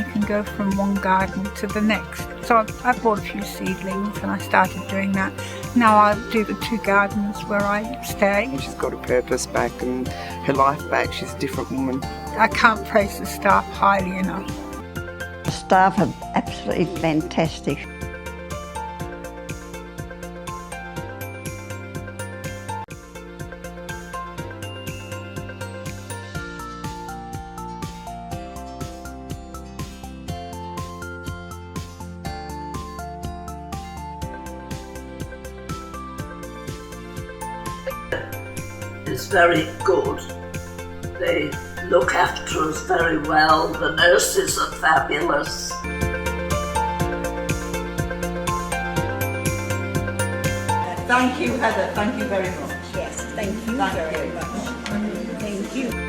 you can go from one garden to the next. So I bought a few seedlings and I started doing that. Now I do the 2 gardens where I stay. She's got her purpose back and her life back. She's a different woman. I can't praise the staff highly enough. The staff are absolutely fantastic. Is very good. They look after us very well. The nurses are fabulous. Thank you, Heather. Thank you very much. Yes, thank you very much. Thank you.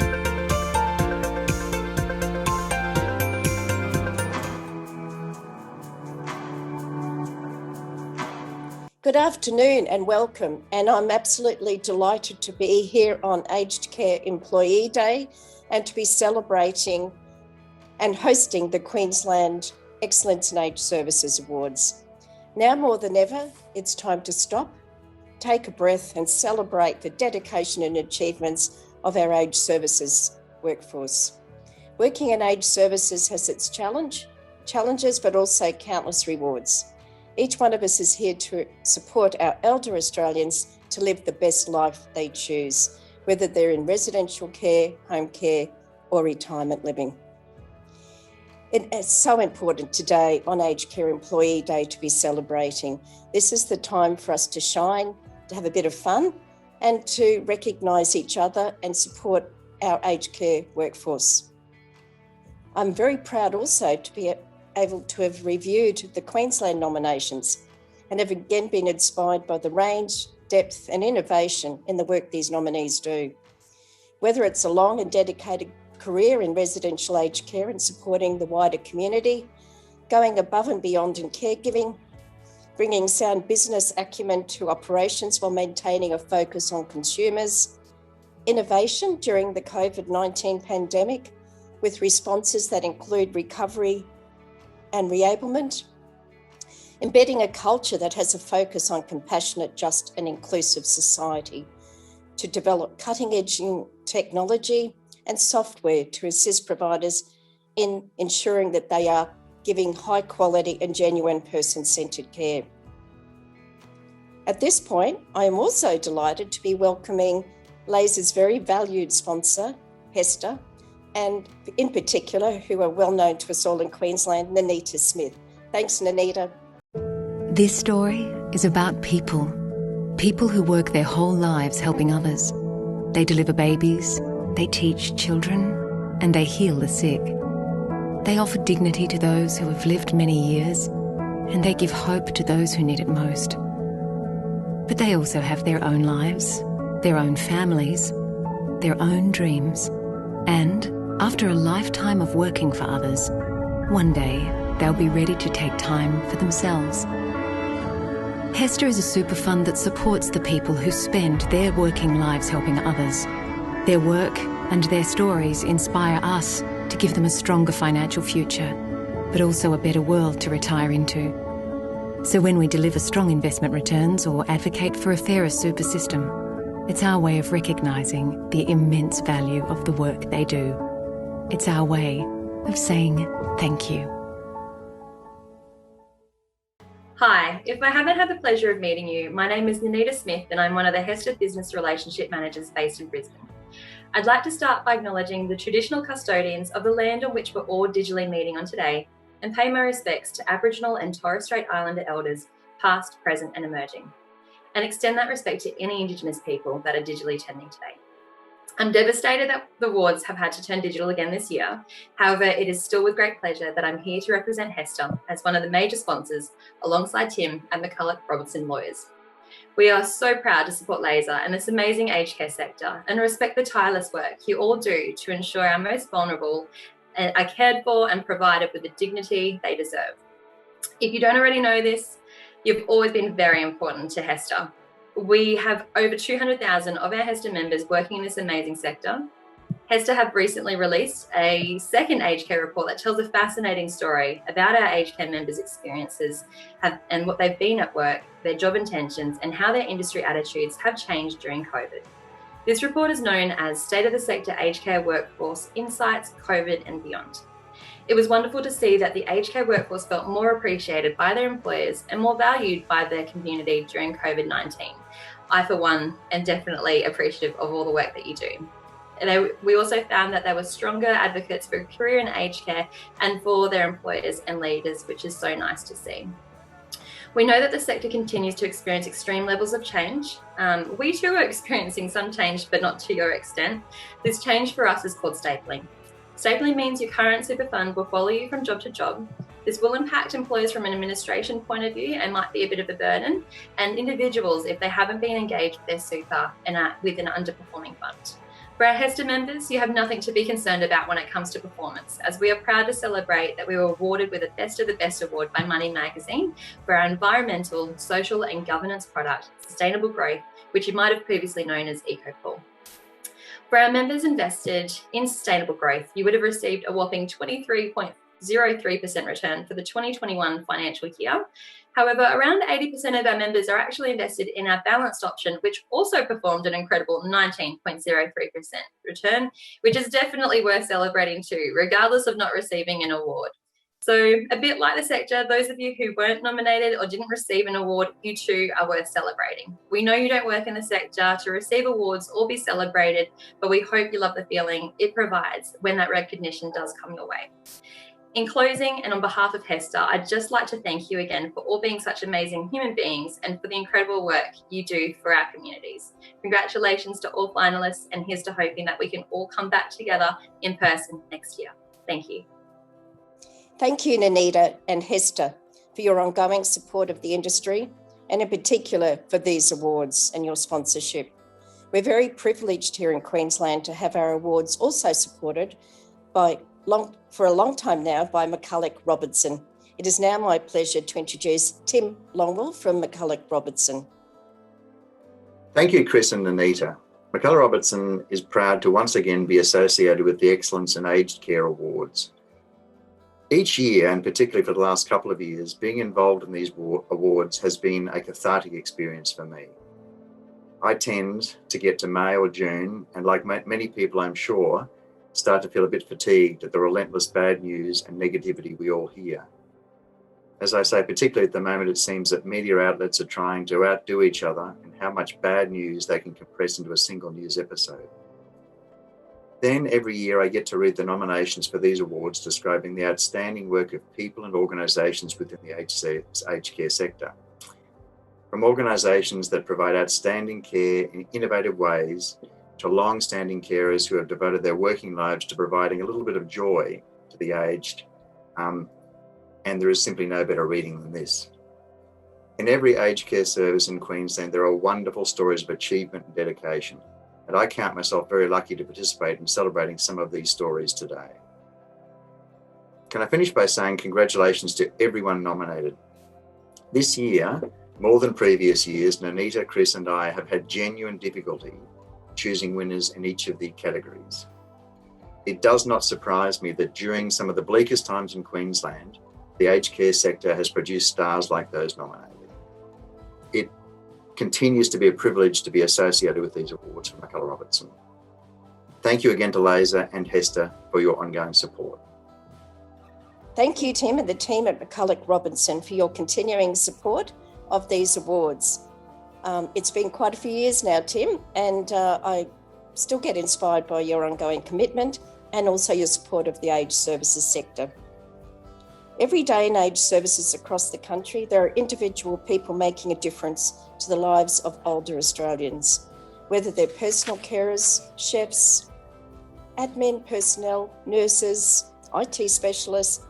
Good afternoon and welcome, and I'm absolutely delighted to be here on Aged Care Employee Day and to be celebrating and hosting the Queensland Excellence in Aged Services Awards. Now more than ever, it's time to stop, take a breath and celebrate the dedication and achievements of our aged services workforce. Working in aged services has its challenges, but also countless rewards. Each one of us is here to support our elder Australians to live the best life they choose, whether they're in residential care, home care, or retirement living. It is so important today on Aged Care Employee Day to be celebrating. This is the time for us to shine, to have a bit of fun, and to recognise each other and support our aged care workforce. I'm very proud also to be able to have reviewed the Queensland nominations and have again been inspired by the range, depth and innovation in the work these nominees do. Whether it's a long and dedicated career in residential aged care and supporting the wider community, going above and beyond in caregiving, bringing sound business acumen to operations while maintaining a focus on consumers, innovation during the COVID-19 pandemic with responses that include recovery and reablement, embedding a culture that has a focus on compassionate, just and inclusive society, to develop cutting-edge technology and software to assist providers in ensuring that they are giving high quality and genuine person-centred care. At this point, I am also delighted to be welcoming Laser's very valued sponsor, Hester, and in particular, who are well known to us all in Queensland, Nanita Smith. Thanks, Nanita. This story is about people who work their whole lives helping others. They deliver babies, they teach children, and they heal the sick. They offer dignity to those who have lived many years, and they give hope to those who need it most. But they also have their own lives, their own families, their own dreams, and after a lifetime of working for others, one day they'll be ready to take time for themselves. Hester is a super fund that supports the people who spend their working lives helping others. Their work and their stories inspire us to give them a stronger financial future, but also a better world to retire into. So when we deliver strong investment returns or advocate for a fairer super system, it's our way of recognising the immense value of the work they do. It's our way of saying thank you. Hi, if I haven't had the pleasure of meeting you, my name is Nanita Smith and I'm one of the Hester Business Relationship Managers based in Brisbane. I'd like to start by acknowledging the traditional custodians of the land on which we're all digitally meeting on today and pay my respects to Aboriginal and Torres Strait Islander elders, past, present and emerging, and extend that respect to any Indigenous people that are digitally attending today. I'm devastated that the awards have had to turn digital again this year. However, it is still with great pleasure that I'm here to represent Hester as one of the major sponsors alongside Tim and McCulloch Robertson Lawyers. We are so proud to support Laser and this amazing aged care sector and respect the tireless work you all do to ensure our most vulnerable are cared for and provided with the dignity they deserve. If you don't already know this, you've always been very important to Hester. We have over 200,000 of our Hester members working in this amazing sector. HESTA have recently released a second aged care report that tells a fascinating story about our aged care members' experiences and what they've been at work, their job intentions, and how their industry attitudes have changed during COVID. This report is known as State of the Sector Aged Care Workforce Insights, COVID and Beyond. It was wonderful to see that the aged care workforce felt more appreciated by their employers and more valued by their community during COVID-19. I, for one, am definitely appreciative of all the work that you do. And we also found that they were stronger advocates for a career in aged care and for their employers and leaders, which is so nice to see. We know that the sector continues to experience extreme levels of change. We too are experiencing some change, but not to your extent. This change for us is called stapling. Stapling means your current super fund will follow you from job to job. This will impact employers from an administration point of view and might be a bit of a burden, and individuals if they haven't been engaged with their super and are with an underperforming fund. For our HESTA members, you have nothing to be concerned about when it comes to performance, as we are proud to celebrate that we were awarded with a Best of the Best award by Money Magazine for our environmental, social and governance product, Sustainable Growth, which you might have previously known as EcoPool. For our members invested in Sustainable Growth, you would have received a whopping 23.03% return for the 2021 financial year. However, around 80% of our members are actually invested in our balanced option, which also performed an incredible 19.03% return, which is definitely worth celebrating too, regardless of not receiving an award. So a bit like the sector, those of you who weren't nominated or didn't receive an award, you too are worth celebrating. We know you don't work in the sector to receive awards or be celebrated, but we hope you love the feeling it provides when that recognition does come your way. In closing, and on behalf of HESTA, I'd just like to thank you again for all being such amazing human beings and for the incredible work you do for our communities. Congratulations to all finalists, and here's to hoping that we can all come back together in person next year. Thank you. Thank you, Nanita and HESTA, for your ongoing support of the industry, and in particular for these awards and your sponsorship. We're very privileged here in Queensland to have our awards also supported for a long time now by McCulloch Robertson. It is now my pleasure to introduce Tim Longwell from McCulloch Robertson. Thank you, Chris and Anita. McCulloch Robertson is proud to once again be associated with the Excellence in Aged Care Awards. Each year, and particularly for the last couple of years, being involved in these awards has been a cathartic experience for me. I tend to get to May or June, and like many people I'm sure, start to feel a bit fatigued at the relentless bad news and negativity we all hear. As I say, particularly at the moment, it seems that media outlets are trying to outdo each other in how much bad news they can compress into a single news episode. Then every year I get to read the nominations for these awards describing the outstanding work of people and organisations within the aged care sector. From organisations that provide outstanding care in innovative ways to long-standing carers who have devoted their working lives to providing a little bit of joy to the aged. And there is simply no better reading than this. In every aged care service in Queensland, there are wonderful stories of achievement and dedication. And I count myself very lucky to participate in celebrating some of these stories today. Can I finish by saying congratulations to everyone nominated. This year, more than previous years, Nanita, Chris and I have had genuine difficulty choosing winners in each of the categories. It does not surprise me that during some of the bleakest times in Queensland, the aged care sector has produced stars like those nominated. It continues to be a privilege to be associated with these awards from McCulloch Robertson. Thank you again to Laser and HESTA for your ongoing support. Thank you, Tim, and the team at McCulloch Robertson for your continuing support of these awards. It's been quite a few years now, Tim, and I still get inspired by your ongoing commitment and also your support of the aged services sector. Every day in aged services across the country, there are individual people making a difference to the lives of older Australians, whether they're personal carers, chefs, admin personnel, nurses, IT specialists,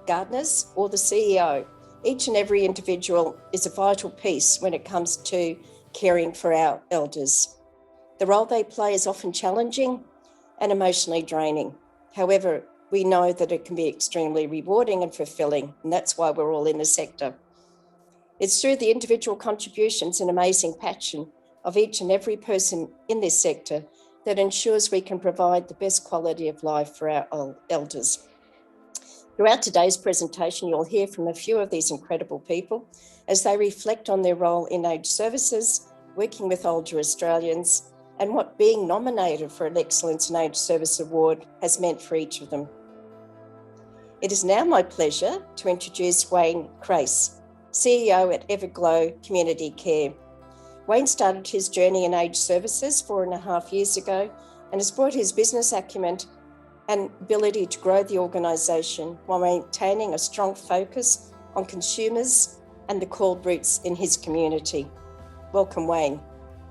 gardeners, or the CEO. Each and every individual is a vital piece when it comes to caring for our elders. The role they play is often challenging and emotionally draining. However, we know that it can be extremely rewarding and fulfilling, and that's why we're all in the sector. It's through the individual contributions and amazing passion of each and every person in this sector that ensures we can provide the best quality of life for our elders. Throughout today's presentation, you'll hear from a few of these incredible people as they reflect on their role in aged services, working with older Australians, and what being nominated for an Excellence in Aged Service Award has meant for each of them. It is now my pleasure to introduce Wayne Crace, CEO at Everglow Community Care. Wayne started his journey in aged services 4.5 years ago and has brought his business acumen and ability to grow the organisation while maintaining a strong focus on consumers and the called roots in his community. Welcome, Wayne.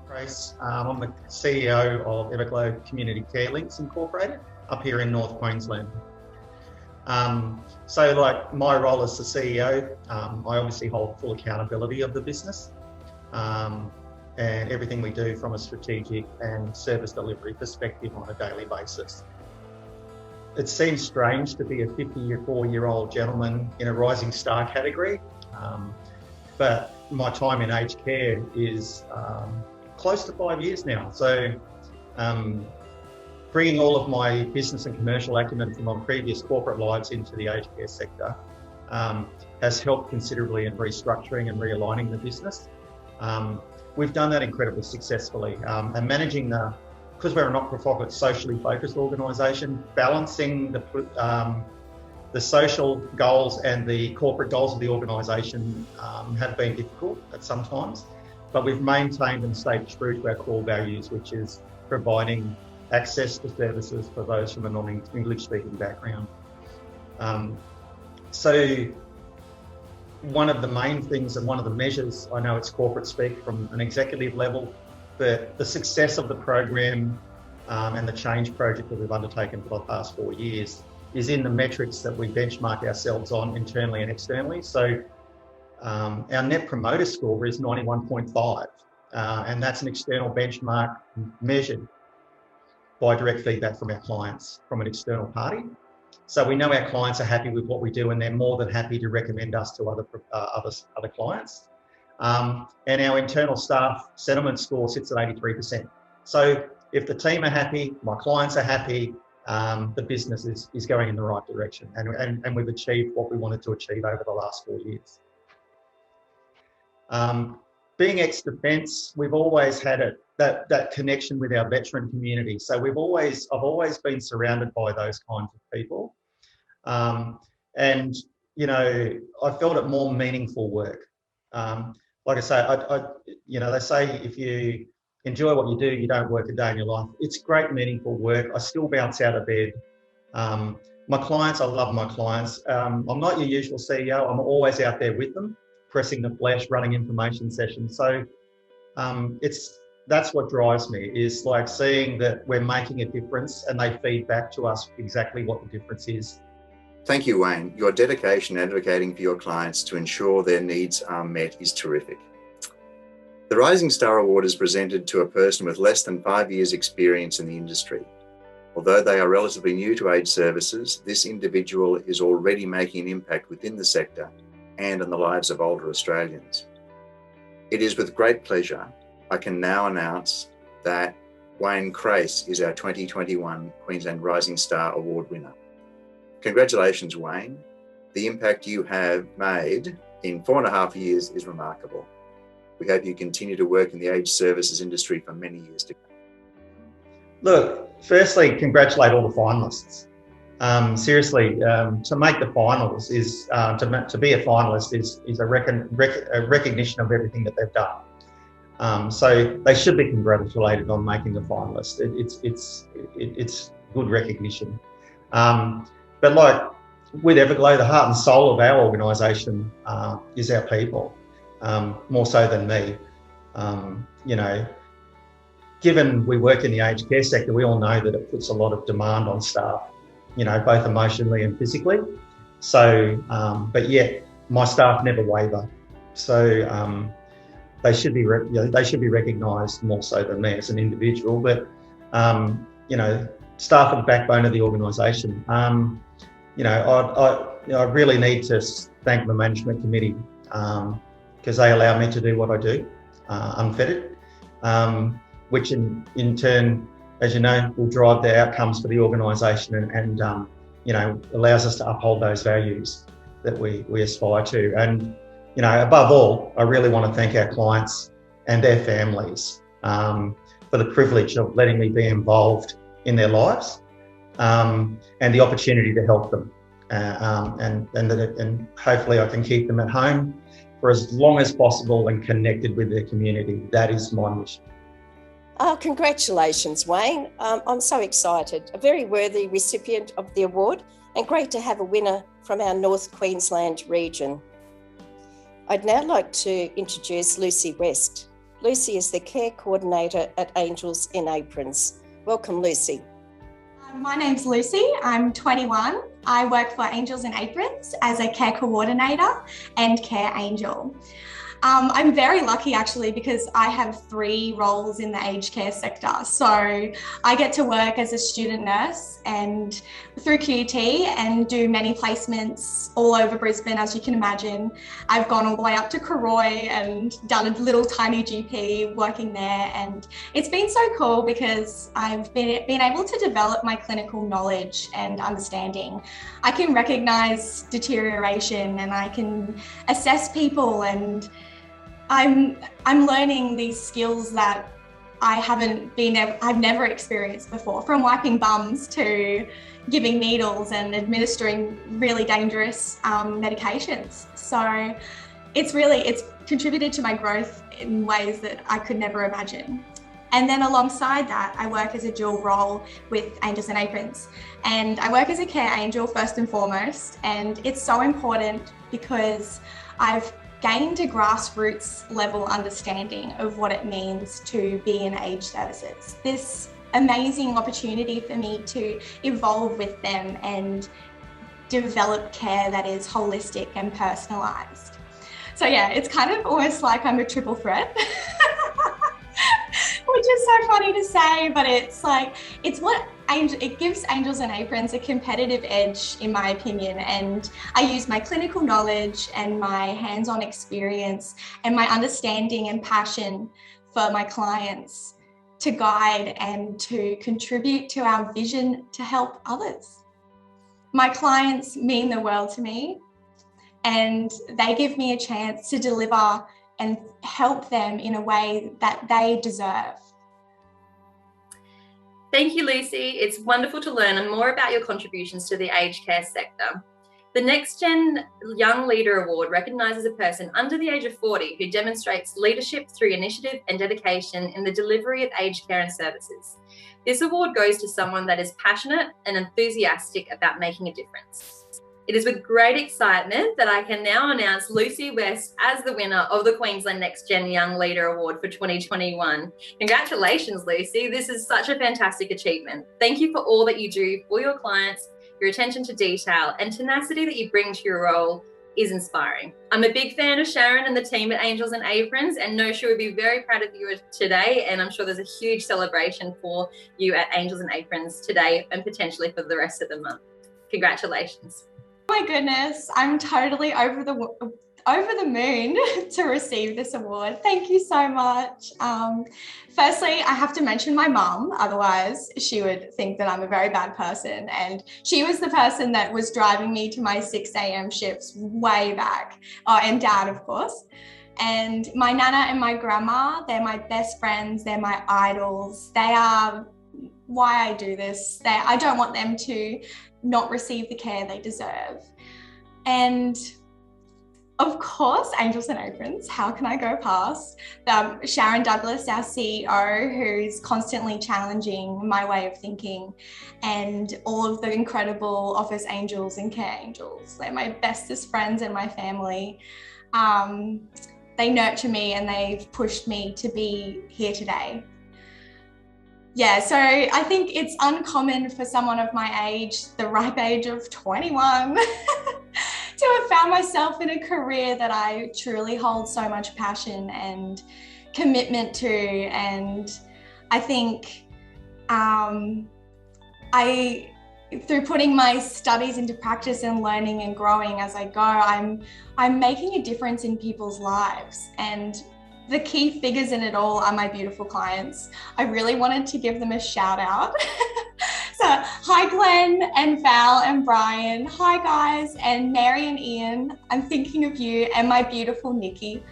Grace, I'm the CEO of Everglow Community Care Links Incorporated up here in North Queensland. So like my role as the CEO, I obviously hold full accountability of the business and everything we do from a strategic and service delivery perspective on a daily basis. It seems strange to be a 54-year-old gentleman in a rising star category, but my time in aged care is close to 5 years now. So bringing all of my business and commercial acumen from my previous corporate lives into the aged care sector has helped considerably in restructuring and realigning the business. We've done that incredibly successfully and managing because we're a not-for-profit, socially focused organisation, balancing the social goals and the corporate goals of the organisation have been difficult at some times, but we've maintained and stayed true to our core values, which is providing access to services for those from a non-English speaking background. So one of the main things and one of the measures, I know it's corporate speak from an executive level, but the success of the program and the change project that we've undertaken for the past 4 years is in the metrics that we benchmark ourselves on internally and externally. So our net promoter score is 91.5, and that's an external benchmark measured by direct feedback from our clients from an external party. So we know our clients are happy with what we do and they're more than happy to recommend us to other clients. And our internal staff sentiment score sits at 83%. So if the team are happy, my clients are happy, the business is going in the right direction, and we've achieved what we wanted to achieve over the last 4 years. Being ex-defence, we've always had that connection with our veteran community. So I've always been surrounded by those kinds of people, and you know, I felt it more meaningful work. Like I say, they say if you enjoy what you do, you don't work a day in your life. It's great, meaningful work. I still bounce out of bed. My clients, I love my clients. I'm not your usual CEO. I'm always out there with them, pressing the flesh, running information sessions. So that's what drives me, is like seeing that we're making a difference and they feed back to us exactly what the difference is. Thank you, Wayne. Your dedication advocating for your clients to ensure their needs are met is terrific. The Rising Star Award is presented to a person with less than 5 years' experience in the industry. Although they are relatively new to aged services, this individual is already making an impact within the sector and in the lives of older Australians. It is with great pleasure I can now announce that Wayne Crace is our 2021 Queensland Rising Star Award winner. Congratulations, Wayne. The impact you have made in 4.5 years is remarkable. We hope you continue to work in the aged services industry for many years to come. Look, firstly, congratulate all the finalists. Seriously, to make the finals is to be a finalist is a recognition of everything that they've done. So they should be congratulated on making the finalist. It's good recognition. But like with Everglow, the heart and soul of our organisation is our people, more so than me. You know, given we work in the aged care sector, we all know that it puts a lot of demand on staff, you know, both emotionally and physically. So, but yet my staff never waver. So they should be recognised more so than me as an individual. But you know, staff are the backbone of the organisation. You know, I really need to thank the management committee because they allow me to do what I do unfettered, which in turn as you know, will drive the outcomes for the organisation and allows us to uphold those values that we aspire to. And, above all, I really want to thank our clients and their families for the privilege of letting me be involved in their lives and the opportunity to help them. And hopefully I can keep them at home for as long as possible and connected with their community. That is my mission. Oh, congratulations, Wayne. I'm so excited. A very worthy recipient of the award, and great to have a winner from our North Queensland region. I'd now like to introduce Lucy West. Lucy is the Care Coordinator at Angels in Aprons. Welcome, Lucy. My name's Lucy. I'm 21. I work for Angels in Aprons as a Care Coordinator and Care Angel. I'm very lucky actually because I have 3 roles in the aged care sector. So I get to work as a student nurse and through QT and do many placements all over Brisbane, as you can imagine. I've gone all the way up to Karoi and done a little tiny GP working there, and it's been so cool because I've been able to develop my clinical knowledge and understanding. I can recognise deterioration and I can assess people, and I'm learning these skills that I've never experienced before, from wiping bums to giving needles and administering really dangerous medications. So it's contributed to my growth in ways that I could never imagine. And then alongside that, I work as a dual role with Angels in Aprons. And I work as a care angel first and foremost. And it's so important because I've gained a grassroots level understanding of what it means to be in aged services. This amazing opportunity for me to evolve with them and develop care that is holistic and personalised. So yeah, it's kind of almost like I'm a triple threat, which is so funny to say, but it gives Angels in Aprons a competitive edge, in my opinion. And I use my clinical knowledge and my hands-on experience and my understanding and passion for my clients to guide and to contribute to our vision to help others. My clients mean the world to me, and they give me a chance to deliver and help them in a way that they deserve. Thank you, Lucy. It's wonderful to learn more about your contributions to the aged care sector. The Next Gen Young Leader Award recognises a person under the age of 40 who demonstrates leadership through initiative and dedication in the delivery of aged care and services. This award goes to someone that is passionate and enthusiastic about making a difference. It is with great excitement that I can now announce Lucy West as the winner of the Queensland Next Gen Young Leader Award for 2021. Congratulations, Lucy. This is such a fantastic achievement. Thank you for all that you do for your clients. Your attention to detail and tenacity that you bring to your role is inspiring. I'm a big fan of Sharon and the team at Angels in Aprons, and know she would be very proud of you today, and I'm sure there's a huge celebration for you at Angels in Aprons today and potentially for the rest of the month. Congratulations. Oh my goodness, I'm totally over the moon to receive this award. Thank you so much. Firstly, I have to mention my mum, otherwise she would think that I'm a very bad person. And she was the person that was driving me to my 6 a.m. shifts way back. Oh, and Dad, of course. And my nana and my grandma, they're my best friends. They're my idols. They are why I do this. I don't want them to not receive the care they deserve. And of course, Angels in Aprons, how can I go past Sharon Douglas, our CEO, who's constantly challenging my way of thinking, and all of the incredible office angels and care angels. They're my bestest friends and my family. They nurture me and they've pushed me to be here today. Yeah, so I think it's uncommon for someone of my age, the ripe age of 21, to have found myself in a career that I truly hold so much passion and commitment to. And I think through putting my studies into practice and learning and growing as I go, I'm making a difference in people's lives. And The key figures in it all are my beautiful clients. I really wanted to give them a shout out. So, hi Glenn and Val and Brian. Hi guys, and Mary and Ian. I'm thinking of you, and my beautiful Nikki.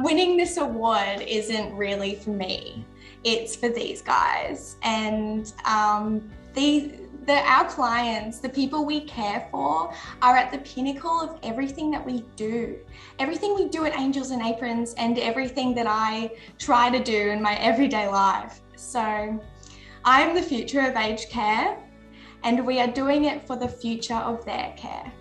Winning this award isn't really for me. It's for these guys. And our clients, the people we care for, are at the pinnacle of everything that we do. Everything we do at Angels and Aprons, and everything that I try to do in my everyday life. So I'm the future of aged care, and we are doing it for the future of their care.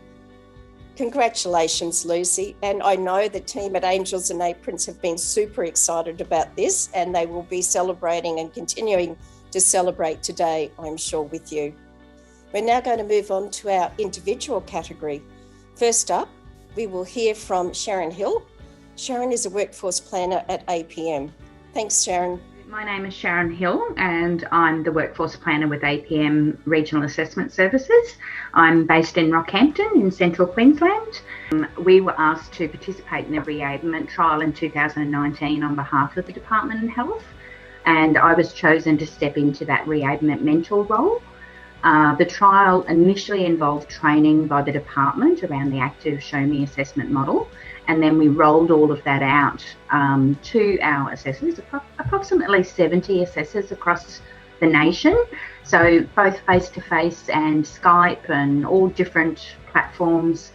Congratulations, Lucy. And I know the team at Angels and Aprons have been super excited about this, and they will be celebrating and continuing to celebrate today, I'm sure, with you. We're now going to move on to our individual category. First up, we will hear from Sharon Hill. Sharon is a workforce planner at APM. Thanks, Sharon. My name is Sharon Hill, and I'm the workforce planner with APM Regional Assessment Services. I'm based in Rockhampton in central Queensland. We were asked to participate in a reablement trial in 2019 on behalf of the Department of Health, and I was chosen to step into that reablement mentor role. The trial initially involved training by the department around the active Show Me assessment model, and then we rolled all of that out to our assessors, approximately 70 assessors across the nation. So both face-to-face and Skype and all different platforms,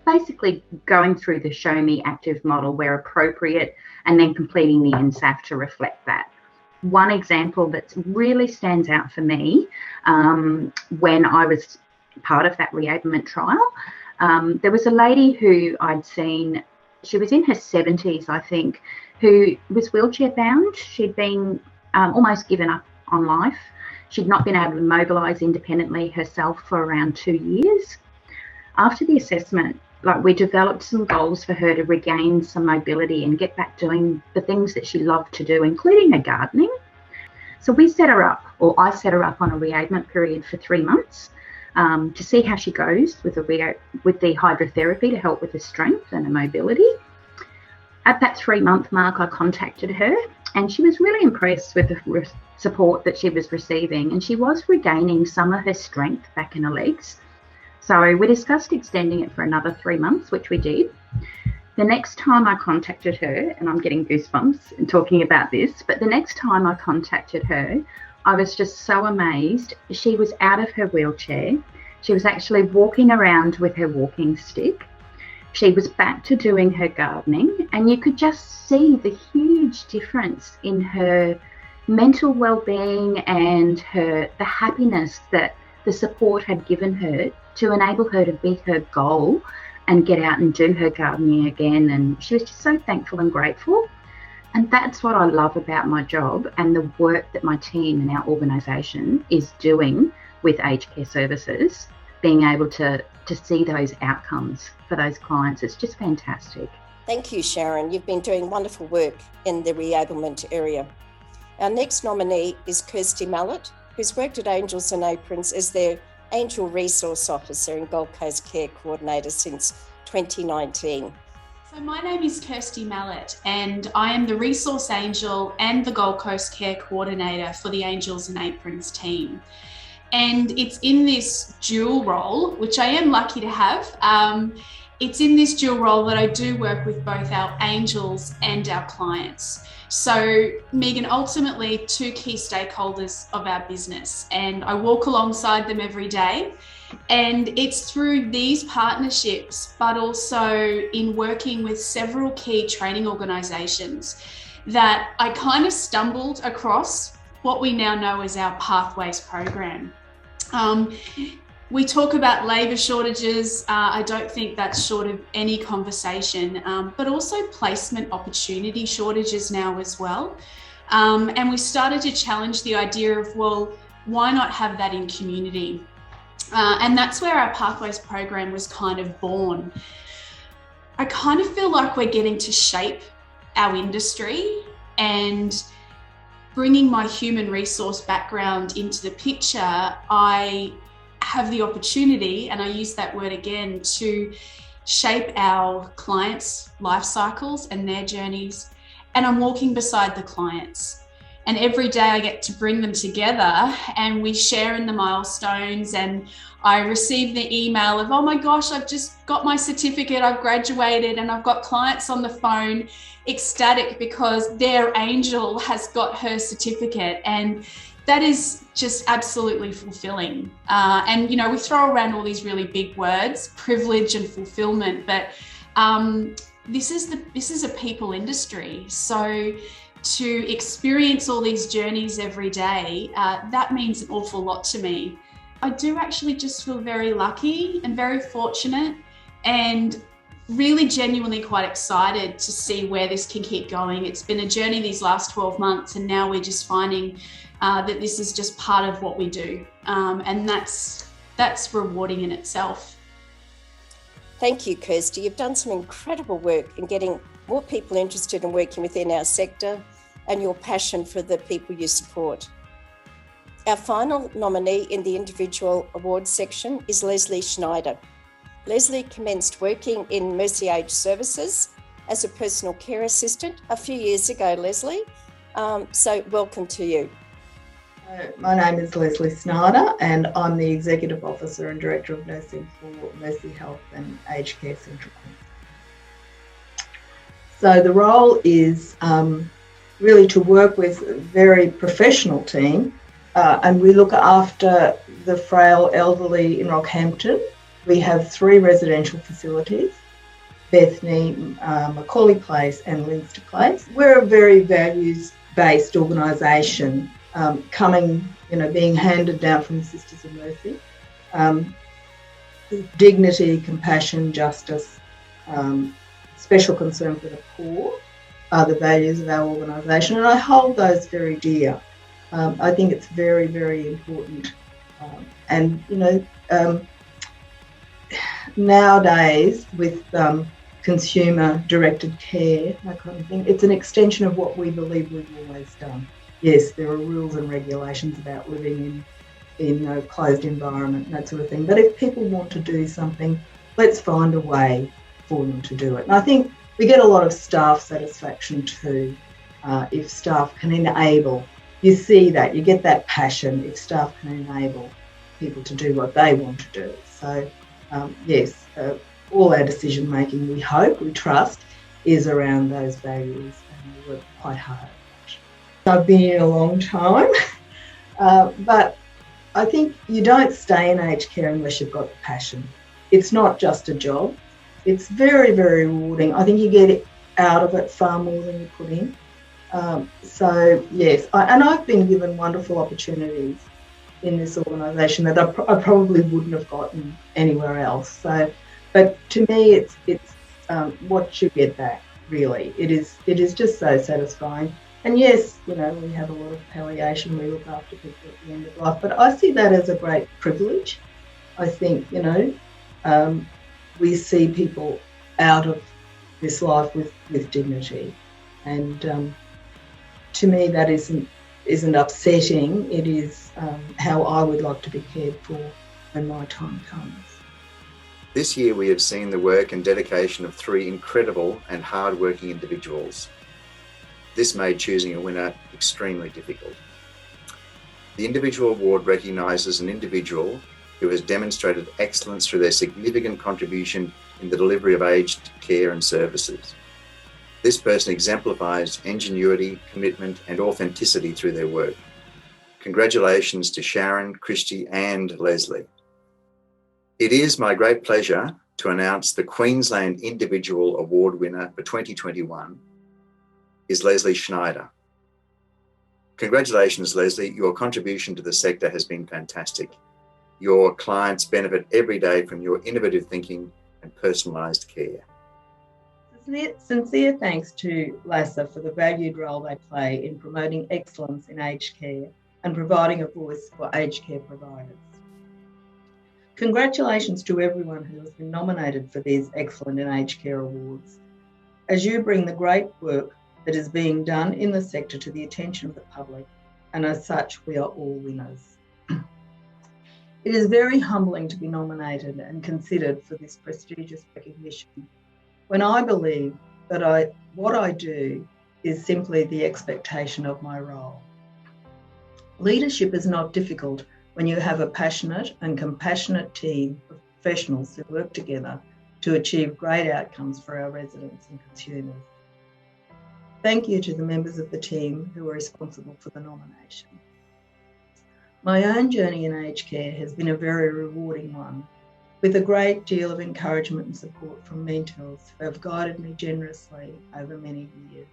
basically going through the Show Me active model where appropriate, and then completing the NSAF to reflect that. One example that really stands out for me when I was part of that reablement trial, there was a lady who I'd seen, she was in her 70s, I think, who was wheelchair bound. She'd been almost given up on life. She'd not been able to mobilise independently herself for around 2 years. After the assessment, we developed some goals for her to regain some mobility and get back doing the things that she loved to do, including her gardening. So we set her up, or I set her up on a reablement period for 3 months to see how she goes with the hydrotherapy to help with her strength and her mobility. At that 3-month mark, I contacted her, and she was really impressed with the support that she was receiving, and she was regaining some of her strength back in her legs. So we discussed extending it for another 3 months, which we did. The next time I contacted her, and I'm getting goosebumps in talking about this, but the next time I contacted her, I was just so amazed. She was out of her wheelchair. She was actually walking around with her walking stick. She was back to doing her gardening, and you could just see the huge difference in her mental well-being and the happiness that the support had given her to enable her to meet her goal and get out and do her gardening again. And she was just so thankful and grateful. And that's what I love about my job and the work that my team and our organisation is doing with aged care services, being able to see those outcomes for those clients. It's just fantastic. Thank you, Sharon. You've been doing wonderful work in the reablement area. Our next nominee is Kirsty Mallett, who's worked at Angels and Aprons as their Angel Resource Officer and Gold Coast Care Coordinator since 2019. So my name is Kirsty Mallett, and I am the Resource Angel and the Gold Coast Care Coordinator for the Angels and Aprons team. And it's in this dual role, which I am lucky to have. It's in this dual role that I do work with both our angels and our clients. So, Megan, ultimately 2 key stakeholders of our business, and I walk alongside them every day. And it's through these partnerships, but also in working with several key training organisations, that I kind of stumbled across what we now know as our Pathways program. We talk about labour shortages. I don't think that's short of any conversation, but also placement opportunity shortages now as well. And we started to challenge the idea of, well, why not have that in community? And that's where our Pathways program was kind of born. I kind of feel like we're getting to shape our industry, and bringing my human resource background into the picture, I have the opportunity, and I use that word again, to shape our clients' life cycles and their journeys. And I'm walking beside the clients. And every day I get to bring them together and we share in the milestones, and I receive the email of, oh my gosh, I've just got my certificate, I've graduated, and I've got clients on the phone ecstatic because their angel has got her certificate. And that is just absolutely fulfilling. And, you know, we throw around all these really big words, privilege and fulfillment, but this is a people industry. So to experience all these journeys every day, that means an awful lot to me. I do actually just feel very lucky and very fortunate, and really genuinely quite excited to see where this can keep going. It's been a journey these last 12 months, and now we're just finding that this is just part of what we do. And that's rewarding in itself. Thank you, Kirsty. You've done some incredible work in getting more people interested in working within our sector, and your passion for the people you support. Our final nominee in the individual awards section is Leslie Schneider. Leslie commenced working in Mercy Age Services as a personal care assistant a few years ago, Leslie. So welcome to you. My name is Leslie Schneider, and I'm the Executive Officer and Director of Nursing for Mercy Health and Aged Care Central Queensland. So the role is really to work with a very professional team, and we look after the frail elderly in Rockhampton. We have 3 residential facilities, Bethany, Macaulay Place and Leinster Place. We're a very values-based organisation, being handed down from the Sisters of Mercy. Dignity, compassion, justice, special concern for the poor are the values of our organisation, and I hold those very dear. I think it's very, very important. Nowadays with consumer-directed care, that kind of thing, it's an extension of what we believe we've always done. Yes, there are rules and regulations about living in a closed environment and that sort of thing. But if people want to do something, let's find a way for them to do it. And I think we get a lot of staff satisfaction too, if staff can enable. You see that, you get that passion if staff can enable people to do what they want to do. So yes, all our decision making, we hope, we trust, is around those values, and we work quite hard. I've been here a long time, but I think you don't stay in aged care unless you've got the passion. It's not just a job. It's very, very rewarding. I think you get out of it far more than you put in. So yes, and I've been given wonderful opportunities in this organisation that I probably wouldn't have gotten anywhere else. So, but to me, it's what you get back. Really, it is just so satisfying. And yes, we have a lot of palliation. We look after people at the end of life, but I see that as a great privilege. I think, we see people out of this life with dignity, and to me that isn't upsetting. It is how I would like to be cared for when my time comes. This year we have seen the work and dedication of 3 incredible and hard-working individuals. This made choosing a winner extremely difficult. The individual award recognises an individual who has demonstrated excellence through their significant contribution in the delivery of aged care and services. This person exemplifies ingenuity, commitment and authenticity through their work. Congratulations to Sharon, Christy and Leslie. It is my great pleasure to announce the Queensland Individual Award winner for 2021 is Leslie Schneider. Congratulations, Leslie. Your contribution to the sector has been fantastic. Your clients benefit every day from your innovative thinking and personalised care. Sincere thanks to LASA for the valued role they play in promoting excellence in aged care and providing a voice for aged care providers. Congratulations to everyone who has been nominated for these Excellent in Aged Care Awards, as you bring the great work that is being done in the sector to the attention of the public, and as such, we are all winners. It is very humbling to be nominated and considered for this prestigious recognition when I believe that what I do is simply the expectation of my role. Leadership is not difficult when you have a passionate and compassionate team of professionals who work together to achieve great outcomes for our residents and consumers. Thank you to the members of the team who are responsible for the nomination. My own journey in aged care has been a very rewarding one, with a great deal of encouragement and support from mentors who have guided me generously over many years.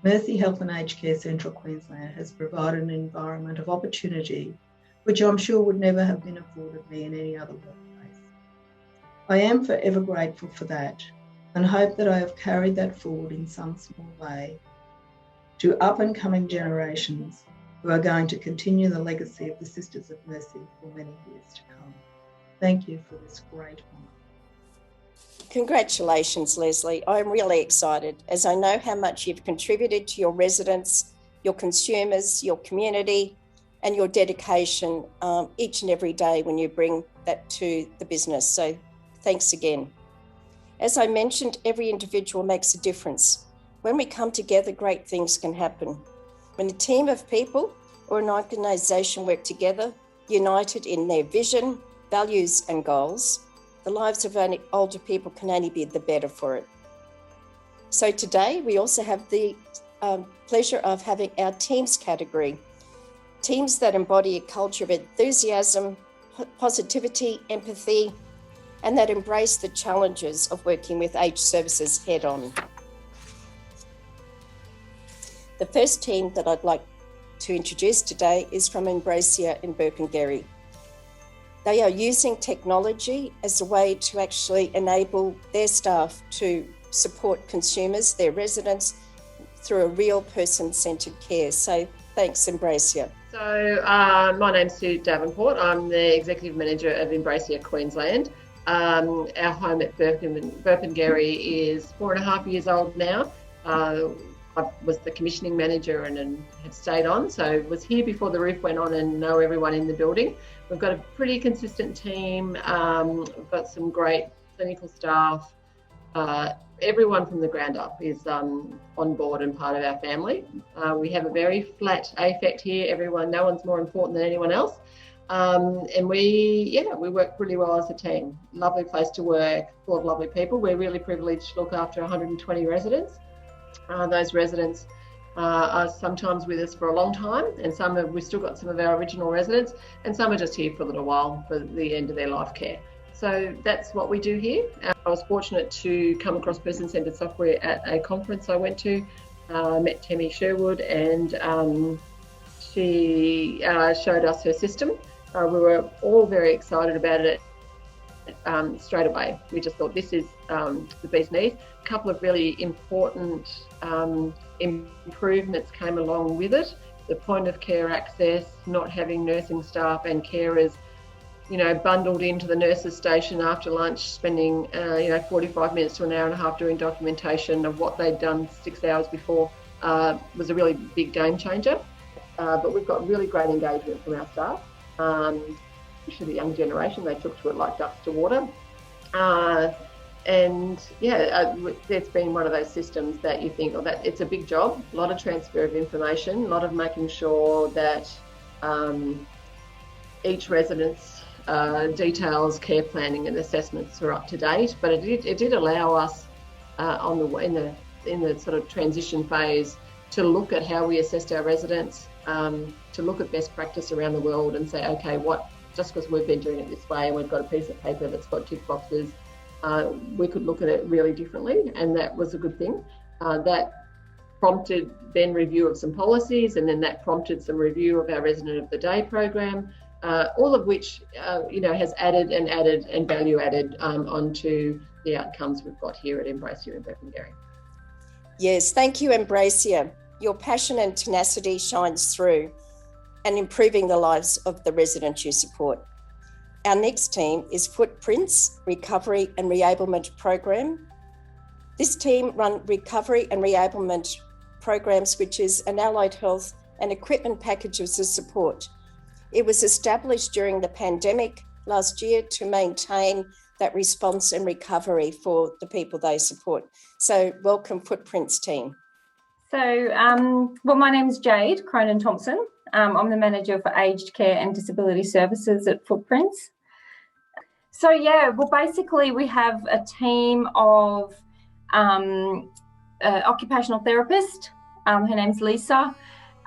Mercy Health and Aged Care Central Queensland has provided an environment of opportunity which I'm sure would never have been afforded me in any other workplace. I am forever grateful for that and hope that I have carried that forward in some small way to up-and-coming generations who are going to continue the legacy of the Sisters of Mercy for many years to come. Thank you for this great honour. Congratulations, Leslie. I'm really excited as I know how much you've contributed to your residents, your consumers, your community, and your dedication each and every day when you bring that to the business. So thanks again. As I mentioned, every individual makes a difference. When we come together, great things can happen. When a team of people or an organisation work together, united in their vision, values and goals, the lives of older people can only be the better for it. So today we also have the pleasure of having our teams category. Teams that embody a culture of enthusiasm, positivity, empathy, and that embrace the challenges of working with aged services head on. The first team that I'd like to introduce today is from Embracia in Burpengary. They are using technology as a way to actually enable their staff to support consumers, their residents, through a real person-centred care. So thanks, Embracia. So my name's Sue Davenport. I'm the Executive Manager of Embracia Queensland. Our home at Burpengary is 4.5 years old now. I was the commissioning manager and have stayed on, so was here before the roof went on and know everyone in the building. We've got a pretty consistent team. We've got some great clinical staff. Everyone from the ground up is on board and part of our family. We have a very flat affect here. No one's more important than anyone else. And we work really well as a team. Lovely place to work, full of lovely people. We're really privileged to look after 120 residents. Those residents are sometimes with us for a long time, and we've still got some of our original residents, and some are just here for a little while for the end of their life care. So that's what we do here. I was fortunate to come across person-centred software at a conference I went to. Met Tammy Sherwood, and she showed us her system. We were all very excited about it straight away. We just thought this is the bee's knees. A couple of really important improvements came along with it. The point of care access, not having nursing staff and carers, bundled into the nurses' station after lunch, spending 45 minutes to an hour and a half doing documentation of what they'd done 6 hours before was a really big game changer. But we've got really great engagement from our staff. Especially the young generation, they took to it like ducks to water. It's been one of those systems that you think, that it's a big job, a lot of transfer of information, a lot of making sure that each resident's details, care planning and assessments are up to date. But it did allow us in the sort of transition phase to look at how we assessed our residents, to look at best practice around the world and say, okay, just because we've been doing it this way and we've got a piece of paper that's got tick boxes, we could look at it really differently, and that was a good thing. That prompted then review of some policies, and then that prompted some review of our Resident of the Day program, all of which has added and value added onto the outcomes we've got here at Embracia in Burpengary. Yes, thank you, Embracia. Your passion and tenacity shines through and improving the lives of the residents you support. Our next team is Footprints Recovery and Reablement Program. This team run recovery and reablement programs, which is an allied health and equipment packages of support It was established during the pandemic last year to maintain that response and recovery for the people they support. So welcome, Footprints team. So, my name's Jade Cronin-Thompson. I'm the manager for aged care and disability services at Footprints. So basically we have a team of occupational therapist, her name's Lisa,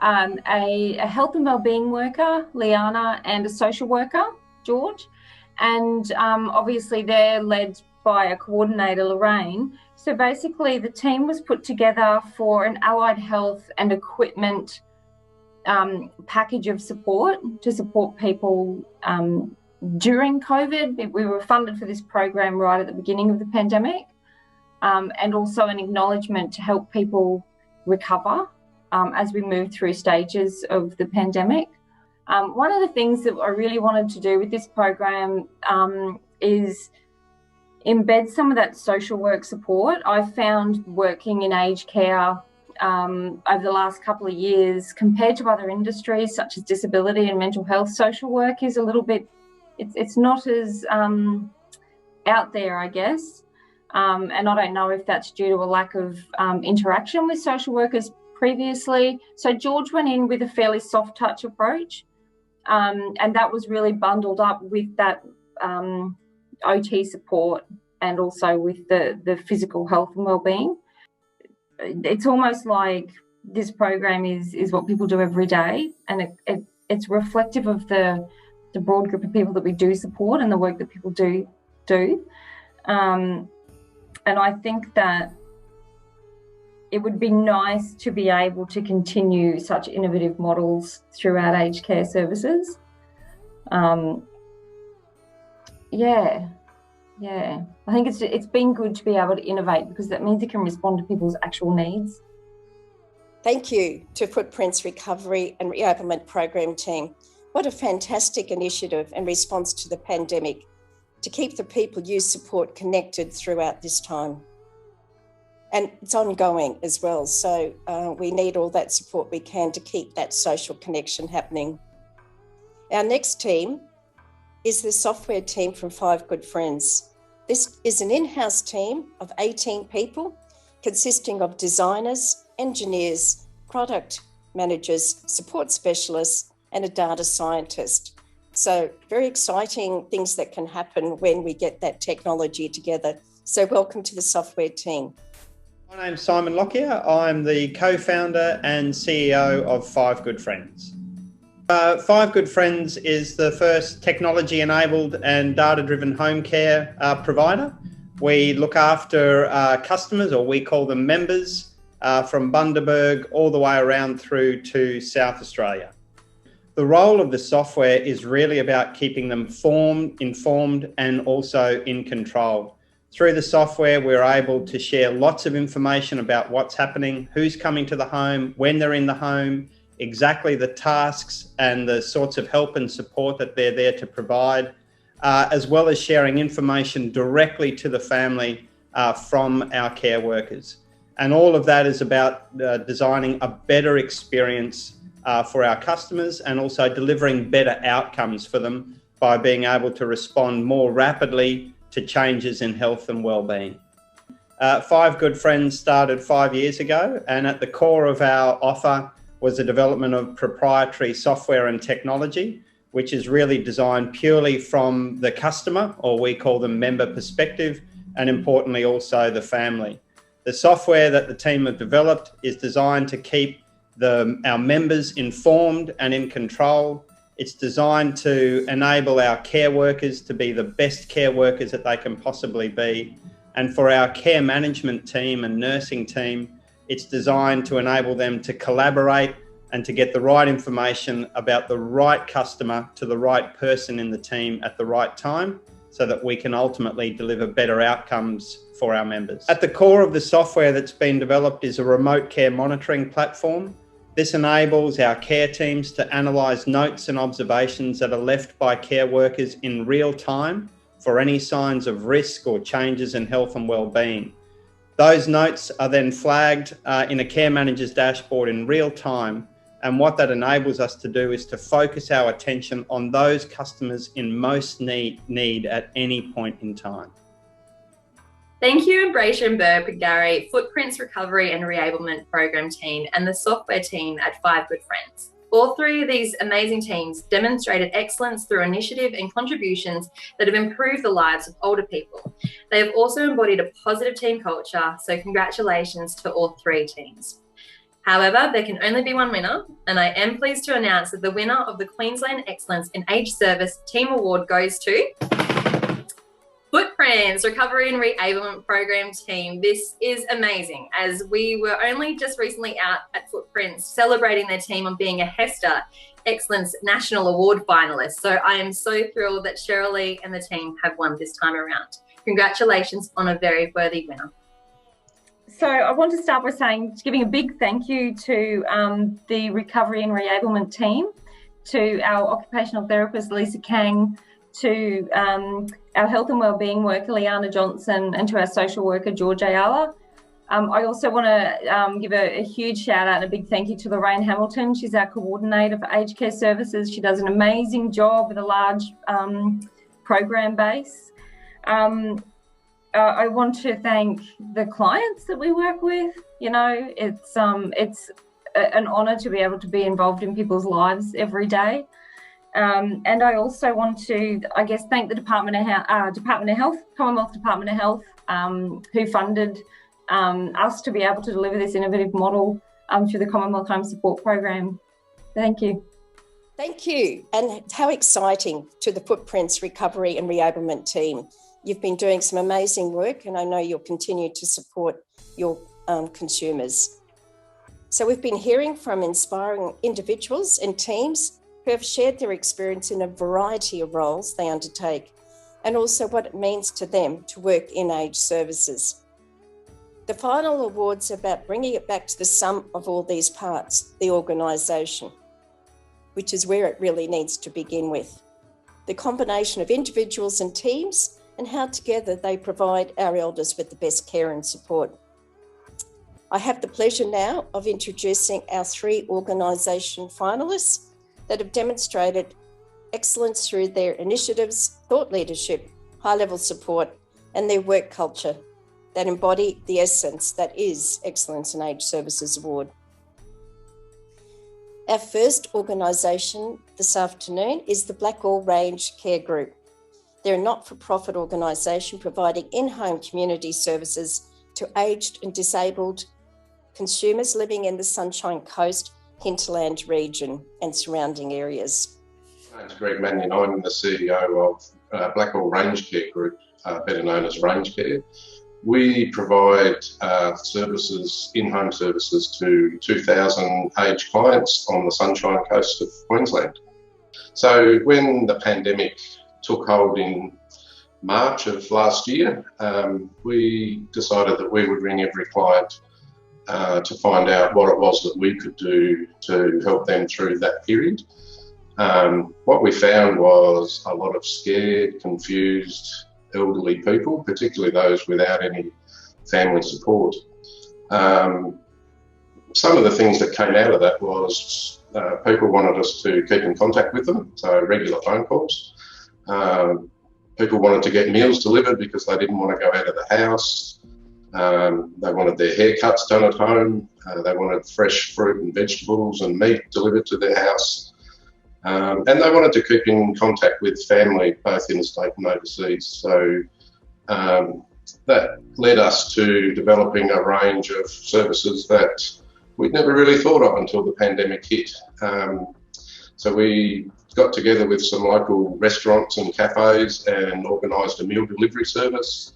a health and wellbeing worker, Liana, and a social worker, George. And obviously they're led by a coordinator, Lorraine. So basically the team was put together for an allied health and equipment package of support to support people during COVID. We were funded for this program right at the beginning of the pandemic, and also an acknowledgement to help people recover as we move through stages of the pandemic. One of the things that I really wanted to do with this program is embed some of that social work support. I've found working in aged care over the last couple of years, compared to other industries such as disability and mental health, social work is a little bit, it's not as out there, I guess. And I don't know if that's due to a lack of interaction with social workers previously. So George went in with a fairly soft touch approach, and that was really bundled up with that OT support and also with the physical health and wellbeing. It's almost like this program is what people do every day, and it's reflective of the broad group of people that we do support and the work that people do. And I think that it would be nice to be able to continue such innovative models throughout aged care services. I think it's been good to be able to innovate, because that means it can respond to people's actual needs. Thank you to Footprints Recovery and Reopenment Program team. What a fantastic initiative and response to the pandemic to keep the people you support connected throughout this time. And it's ongoing as well, so we need all that support we can to keep that social connection happening. Our next team is the software team from 5 Good Friends. This is an in-house team of 18 people consisting of designers, engineers, product managers, support specialists, and a data scientist. So very exciting things that can happen when we get that technology together. So welcome to the software team. My name's Simon Lockyer. I'm the co-founder and CEO of 5 Good Friends. 5 Good Friends is the first technology-enabled and data-driven home care provider. We look after customers, or we call them members, from Bundaberg all the way around through to South Australia. The role of the software is really about keeping them informed and also in control. Through the software, we're able to share lots of information about what's happening, who's coming to the home, when they're in the home, exactly the tasks and the sorts of help and support that they're there to provide, as well as sharing information directly to the family from our care workers. And all of that is about designing a better experience for our customers, and also delivering better outcomes for them by being able to respond more rapidly to changes in health and wellbeing. 5 Good Friends started 5 years ago, and at the core of our offer was the development of proprietary software and technology, which is really designed purely from the customer, or we call them member perspective, and importantly also the family. The software that the team have developed is designed to keep our members informed and in control. It's designed to enable our care workers to be the best care workers that they can possibly be. And for our care management team and nursing team, it's designed to enable them to collaborate and to get the right information about the right customer to the right person in the team at the right time, so that we can ultimately deliver better outcomes for our members. At the core of the software that's been developed is a remote care monitoring platform. This enables our care teams to analyse notes and observations that are left by care workers in real time for any signs of risk or changes in health and wellbeing. Those notes are then flagged in a care manager's dashboard in real time, And what that enables us to do is to focus our attention on those customers in most need at any point in time. Thank you, Embracia and Burpengary, Footprints Recovery and Reablement Program team, and the software team at Five Good Friends. All three of these amazing teams demonstrated excellence through initiative and contributions that have improved the lives of older people. They have also embodied a positive team culture, so congratulations to all three teams. However, there can only be one winner, and I am pleased to announce that the winner of the Queensland Excellence in Aged Service Team Award goes to Footprints Recovery and Reablement Program team. This is amazing, as we were only just recently out at Footprints celebrating their team on being a HESTA Excellence National Award finalist. So I am so thrilled that Shirley and the team have won this time around. Congratulations on a very worthy winner. So I want to start by giving a big thank you to the Recovery and Reablement team, to our occupational therapist, Lisa Kang, to our health and wellbeing worker, Liana Johnson, and to our social worker, George Ayala. I also want to give a huge shout out and a big thank you to Lorraine Hamilton. She's our coordinator for aged care services. She does an amazing job with a large program base. I want to thank the clients that we work with. You know, it's an honour to be able to be involved in people's lives every day. And I also want to, thank the Department of Health, Commonwealth Department of Health, who funded us to be able to deliver this innovative model through the Commonwealth Home Support Program. Thank you. Thank you. And how exciting to the Footprints Recovery and Reablement team. You've been doing some amazing work, and I know you'll continue to support your consumers. So we've been hearing from inspiring individuals and teams who have shared their experience in a variety of roles they undertake, and also what it means to them to work in aged services. The final award's about bringing it back to the sum of all these parts, the organisation, which is where it really needs to begin with. The combination of individuals and teams, and how together they provide our elders with the best care and support. I have the pleasure now of introducing our three organisation finalists that have demonstrated excellence through their initiatives, thought leadership, high-level support, and their work culture that embody the essence that is Excellence in Aged Services Award. Our first organisation this afternoon is the Blackall Range Care Group. They're a not-for-profit organisation providing in-home community services to aged and disabled consumers living in the Sunshine Coast, hinterland region and surrounding areas. My name's Greg Mannion. I'm the CEO of Blackall Range Care Group, better known as Range Care. We provide services, in-home services to 2,000 aged clients on the Sunshine Coast of Queensland. So when the pandemic took hold in March of last year, we decided that we would ring every client to find out what it was that we could do to help them through that period. What we found was a lot of scared, confused, elderly people, particularly those without any family support. Some of the things that came out of that was people wanted us to keep in contact with them, so regular phone calls. People wanted to get meals delivered because they didn't want to go out of the house. They wanted their haircuts done at home. They wanted fresh fruit and vegetables and meat delivered to their house. And they wanted to keep in contact with family, both in the state and overseas. So that led us to developing a range of services that we'd never really thought of until the pandemic hit. So we got together with some local restaurants and cafes and organised a meal delivery service.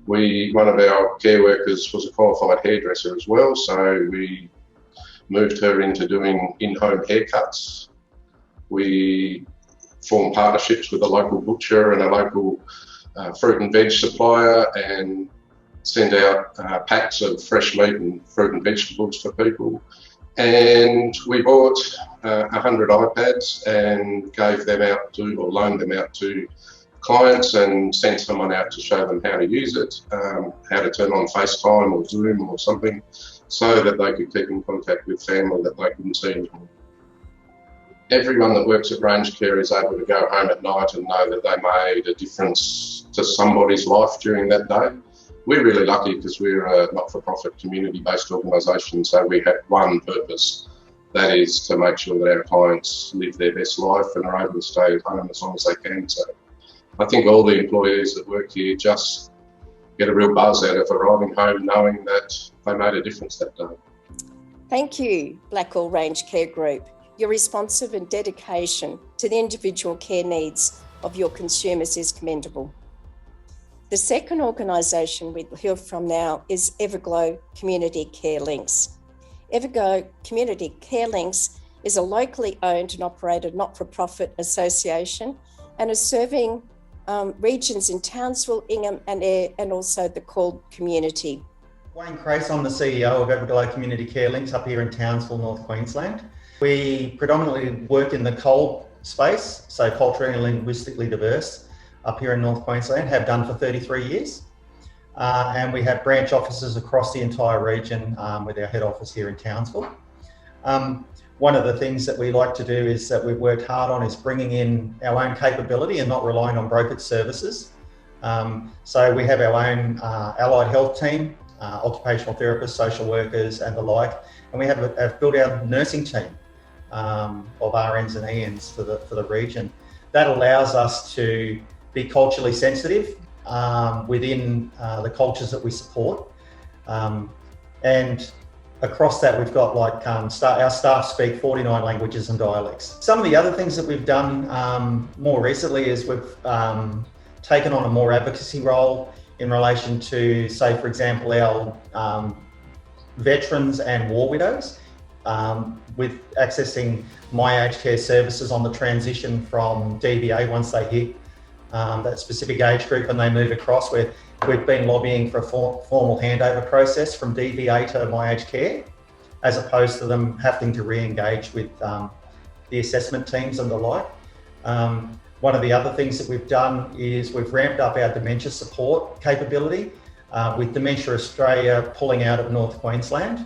One of our care workers was a qualified hairdresser as well, so we moved her into doing in-home haircuts. We formed partnerships with a local butcher and a local fruit and veg supplier and sent out packs of fresh meat and fruit and vegetables for people. And we bought 100 iPads and gave them out to, or loaned them out to clients and sent someone out to show them how to use it, how to turn on FaceTime or Zoom or something, so that they could keep in contact with family that they couldn't see anymore. everyone that works at Range Care is able to go home at night and know that they made a difference to somebody's life during that day. We're really lucky because we're a not-for-profit community-based organisation, so we have one purpose, that is to make sure that our clients live their best life and are able to stay at home as long as they can. So I think all the employees that work here just get a real buzz out of arriving home knowing that they made a difference that day. Thank you, Blackall Range Care Group. Your responsive and dedication to the individual care needs of your consumers is commendable. The second organisation we'll hear from now is Everglow Community Care Links. Everglow Community Care Links is a locally owned and operated not-for-profit association and is serving regions in Townsville, Ingham and Ayr, and also the Queensland community. Wayne Crace, I'm the CEO of Everglow Community Care Links up here in Townsville, North Queensland. We predominantly work in the cold space, so culturally and linguistically diverse, up here in North Queensland, have done for 33 years. And we have branch offices across the entire region with our head office here in Townsville. One of the things that we like to do is that we've worked hard on is bringing in our own capability and not relying on brokered services. So we have our own allied health team, occupational therapists, social workers and the like. And we have built our nursing team of RNs and ENs for the region. That allows us to be culturally sensitive within the cultures that we support. And across that, we've got our staff speak 49 languages and dialects. Some of the other things that we've done more recently is we've taken on a more advocacy role in relation to, say, for example, our veterans and war widows, with accessing My Aged Care services on the transition from DVA once they hit that specific age group and they move across. We've been lobbying for a formal handover process from DVA to My Aged Care, as opposed to them having to re-engage with the assessment teams and the like. One of the other things that we've done is we've ramped up our dementia support capability with Dementia Australia pulling out of North Queensland.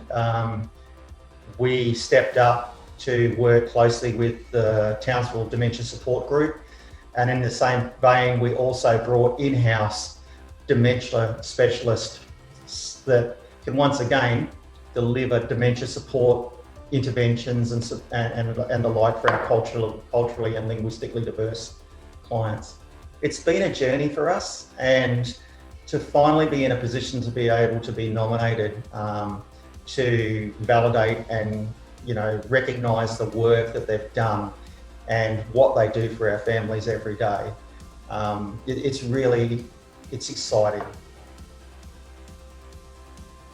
We stepped up to work closely with the Townsville Dementia Support Group. And in the same vein, we also brought in-house dementia specialists that can once again deliver dementia support interventions and the like for our culturally and linguistically diverse clients. It's been a journey for us, and to finally be in a position to be able to be nominated to validate and recognise the work that they've done and what they do for our families every day. It's exciting.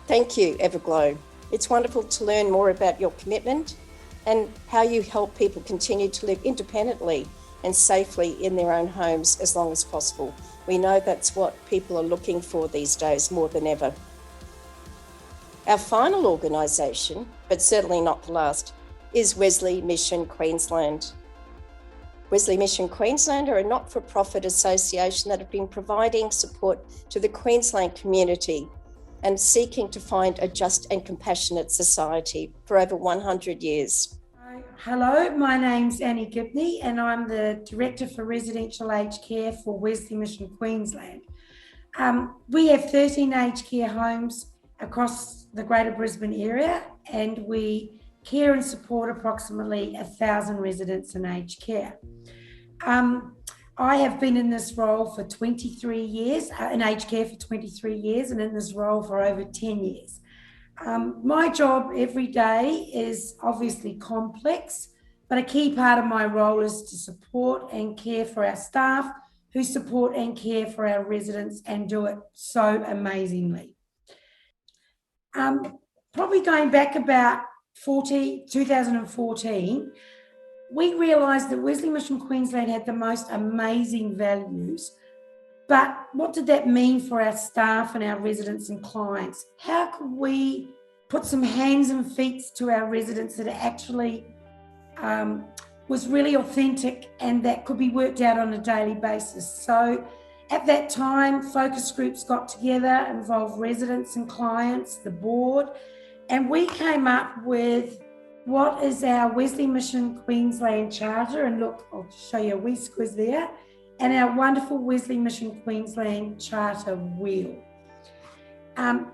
Thank you, Everglow. It's wonderful to learn more about your commitment and how you help people continue to live independently and safely in their own homes as long as possible. We know that's what people are looking for these days more than ever. Our final organisation, but certainly not the last, is Wesley Mission Queensland. Wesley Mission Queensland are a not-for-profit association that have been providing support to the Queensland community and seeking to find a just and compassionate society for over 100 years. Hello, my name's Annie Gibney and I'm the Director for Residential Aged Care for Wesley Mission Queensland. We have 13 aged care homes across the Greater Brisbane area, and we care and support approximately 1,000 residents in aged care. I have been in this role for 23 years, in aged care for 23 years, and in this role for over 10 years. My job every day is obviously complex, but a key part of my role is to support and care for our staff who support and care for our residents and do it so amazingly. Probably going back about 2014, we realised that Wesley Mission Queensland had the most amazing values. But what did that mean for our staff and our residents and clients? How could we put some hands and feet to our residents that actually was really authentic and that could be worked out on a daily basis? So at that time, focus groups got together, involved residents and clients, the board, and we came up with what is our Wesley Mission Queensland Charter, and look, I'll show you a wee squiz there, and our wonderful Wesley Mission Queensland Charter wheel.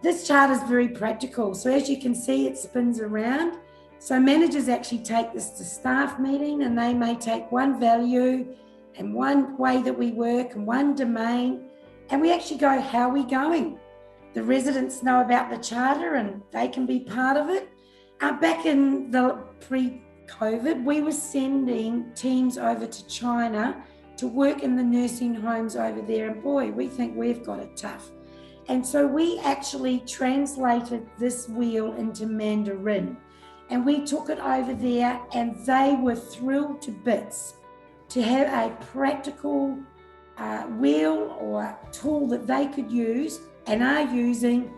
This charter is very practical. So as you can see, it spins around. So managers actually take this to staff meeting, and they may take one value and one way that we work and one domain, and we actually go, how are we going? The residents know about the charter and they can be part of it. Back in the pre-COVID, we were sending teams over to China to work in the nursing homes over there, and boy, we think we've got it tough. And so we actually translated this wheel into Mandarin, and we took it over there, and they were thrilled to bits to have a practical wheel or tool that they could use and are using.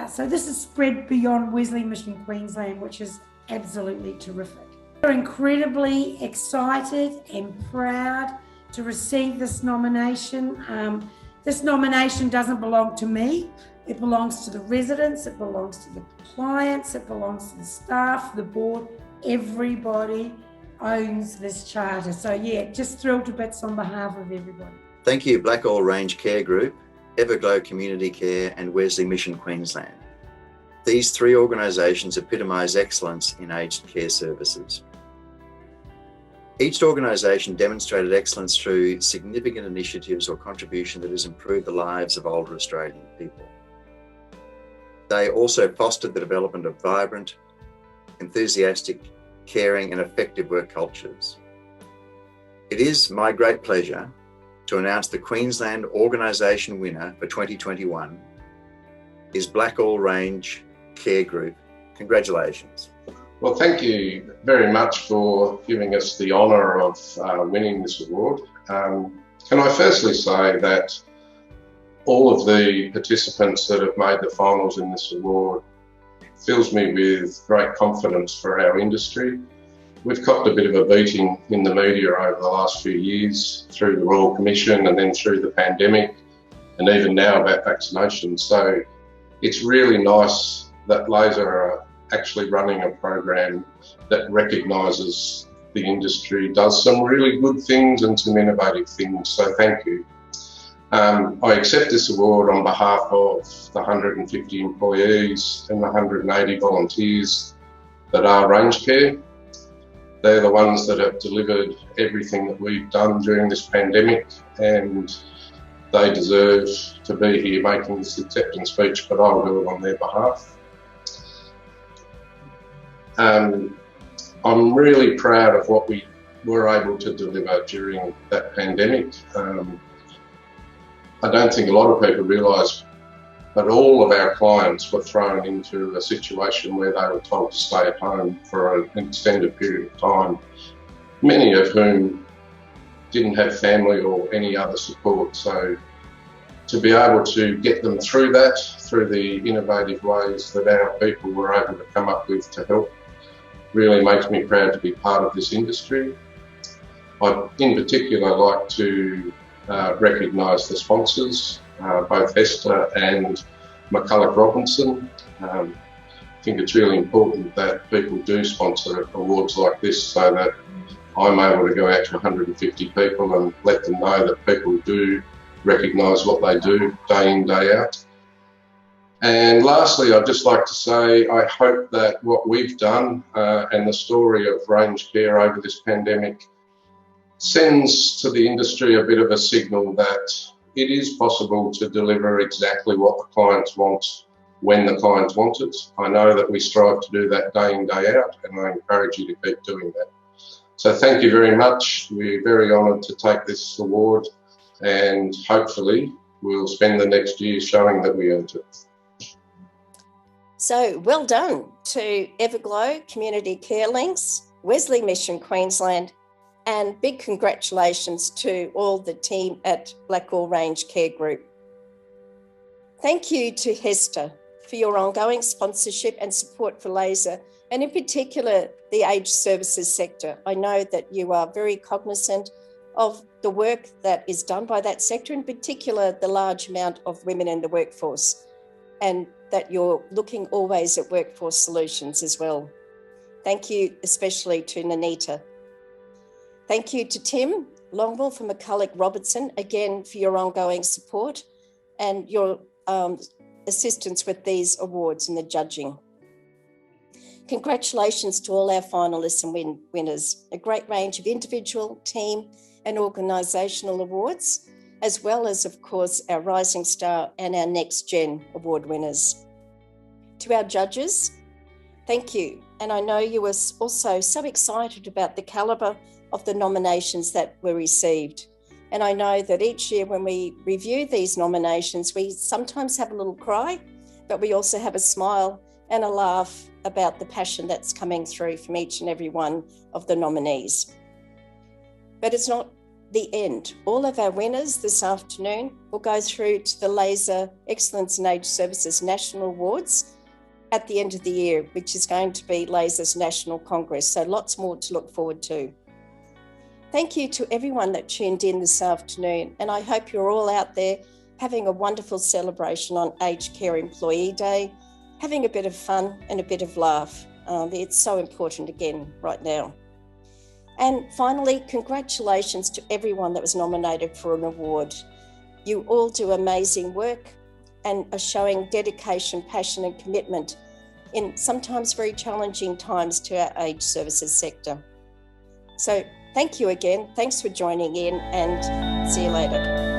So this is spread beyond Wesley Mission Queensland, which is absolutely terrific. We're incredibly excited and proud to receive this nomination. This nomination doesn't belong to me. It belongs to the residents, it belongs to the clients, it belongs to the staff, the board. Everybody owns this charter. So yeah, just thrilled to bits on behalf of everybody. Thank you, Blackall Range Care Group, Everglow Community Care and Wesley Mission Queensland. These three organisations epitomise excellence in aged care services. Each organisation demonstrated excellence through significant initiatives or contribution that has improved the lives of older Australian people. They also fostered the development of vibrant, enthusiastic, caring and effective work cultures. It is my great pleasure to announce the Queensland organisation winner for 2021 is Blackall Range Care Group. Congratulations. Well, thank you very much for giving us the honour of winning this award. Can I firstly say that all of the participants that have made the finals in this award fills me with great confidence for our industry. We've copped a bit of a beating in the media over the last few years through the Royal Commission and then through the pandemic and even now about vaccinations. So it's really nice that Laser are actually running a program that recognises the industry, does some really good things and some innovative things. So thank you. I accept this award on behalf of the 150 employees and the 180 volunteers that are Range Care. They're the ones that have delivered everything that we've done during this pandemic, and they deserve to be here making this acceptance speech, but I'll do it on their behalf. I'm really proud of what we were able to deliver during that pandemic. I don't think a lot of people realise, but all of our clients were thrown into a situation where they were told to stay at home for an extended period of time, many of whom didn't have family or any other support. So to be able to get them through that, through the innovative ways that our people were able to come up with to help, really makes me proud to be part of this industry. I'd in particular like to recognise the sponsors, both Hester and McCulloch Robinson. I think it's really important that people do sponsor awards like this so that I'm able to go out to 150 people and let them know that people do recognise what they do day in, day out. And lastly, I'd just like to say I hope that what we've done and the story of Range Care over this pandemic sends to the industry a bit of a signal that it is possible to deliver exactly what the clients want when the clients want it. I know that we strive to do that day in, day out, and I encourage you to keep doing that. So thank you very much. We're very honoured to take this award, and hopefully we'll spend the next year showing that we earned it. So well done to Everglow Community Care Links, Wesley Mission Queensland, and big congratulations to all the team at Blackall Range Care Group. Thank you to Hester for your ongoing sponsorship and support for Laser, and in particular the aged services sector. I know that you are very cognizant of the work that is done by that sector, in particular the large amount of women in the workforce, and that you're looking always at workforce solutions as well. Thank you especially to Nanita. Thank you to Tim Longwell from McCulloch Robertson, again, for your ongoing support and your assistance with these awards and the judging. Congratulations to all our finalists and winners. A great range of individual, team and organisational awards, as well as, of course, our Rising Star and our Next Gen award winners. To our judges, thank you. And I know you were also so excited about the calibre of the nominations that were received. And I know that each year when we review these nominations, we sometimes have a little cry, but we also have a smile and a laugh about the passion that's coming through from each and every one of the nominees. But it's not the end. All of our winners this afternoon will go through to the Laser Excellence in Aged Services National Awards at the end of the year, which is going to be Laser's National Congress. So lots more to look forward to. Thank you to everyone that tuned in this afternoon. And I hope you're all out there having a wonderful celebration on Aged Care Employee Day, having a bit of fun and a bit of laugh. It's so important again right now. And finally, congratulations to everyone that was nominated for an award. You all do amazing work and are showing dedication, passion and commitment in sometimes very challenging times to our aged services sector. So thank you again. Thanks for joining in and see you later.